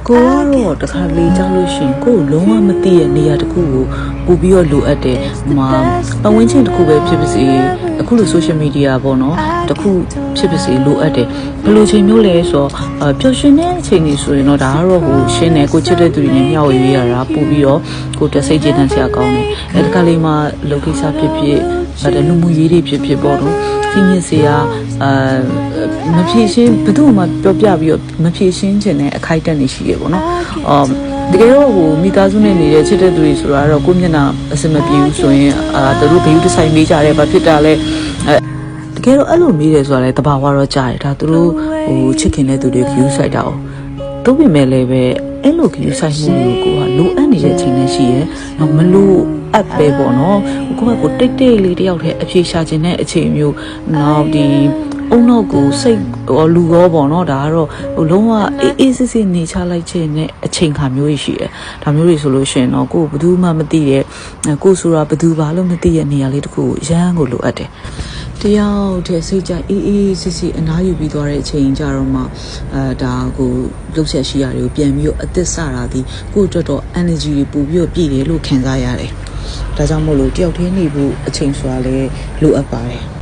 ကိုကတော့တခါလေကြောက်လို့ရှင်ကိုလုံးဝမသိတဲ့နေရာတစ်ခုကိုပို့ပြီးတော့လိုအပ်တယ်ပတ်ဝန်းကျင်တစ်ခုပဲဖြစ်ပါစေအခုလို social media ပေါ့နော်တစ်ခုဖြစ်ပါစေလိုအပ်တယ်ဘယ်လိုချိန်မျိုးလဲဆိုတော့ပျော်ရွှင်တဲ့အချိန်ကြီးဆိုရင်တော့ဒါကတော့ဟိုရှင်းတယ်ကိုချစ်တဲ့သူတွေနဲ့မျှဝေရတာပို့ပြီးတော့ကိုတစိတ်ကျေနပ်စရာကောင်းတယ်အဲတခါလေးမှလောကိစ္စဖြစ်ဖြစ်လူမှုရေးတွေဖြစ်ဖြစ်ပေါ့နော်စီမင်းစရာမဖြည့်ရှင်းဘယ်သူမှပြောပြပြီးတော့မဖြည့်ရှင်းခြင်းနဲ့အခိုက်အတန့်နေရှိရပေါ့နော်တကယ်တော့ဟိုမိသားစုနဲ့နေတဲ့ချစ်တဲ့သူတွေဆိုတာတော့ကိုမျက်နှာအစမပြေဘူးဆိုရင်သူတို့ဘယ်လိုဒီဇိုင်းမေးကြတယ်ဘာဖြစ်တာလဲတကယ်တော့အဲ့လိုမေးတယ်ဆိုတာလည်းတဘာဝတော့ကြားတယ်ဒါသူတို့ဟိုချစ်ခင်တဲ့သူတွေ view ဆိုင်တာအောင်တို့ပြင်မဲ့လည်းပဲအဲ့လို view ဆိုင်မှုတွေကိုကလိုအပ်နေတဲ့အချိန်နဲ့ရှိရဲတော့မလို့အပ်ပဲပေါ့နော်ကိုတိတ်တိတ်လေးတယောက်တည်းအဖြေရှာခြင်းတဲ့အချိန်မျိုးနောက်ဒီအုံနောက်ကိုစိတ်လူရောပေါ့နော်ဒါကတော့ဟိုလုံးဝအေးစစ်စစ်နေချလိုက်ခြင်းနဲ့အချိန်ခါမျိုးရှိတယ်ဒါမျိုးတွေဆိုလို့ရှိရင်တော့ကိုဘယ်သူမှမသိတဲ့ကိုဆိုတာဘယ်သူဘာလို့မသိတဲ့နေရာလေးတစ်ခုကိုရမ်းကိုလိုအပ်တယ်တယောက်တည်းစိတ်ကြအေးစစ်စစ်အနားယူပြီးသွားတဲ့အချိန်ကြတော့မှဒါကိုလှုပ်ဆက်ရှိရတယ်ကိုပြန်ပြီးတော့အသက်ဆတာဒီကိုအတွက်တော့ energy တွေပို့ပြီးတော့ပြည့်တယ်လို့ခံစားရတယ်ဒါကြောင့်မို့လို့တယောက်တည်းနေဖို့အချိန်ဆိုတာလည်းလိုအပ်ပါတယ်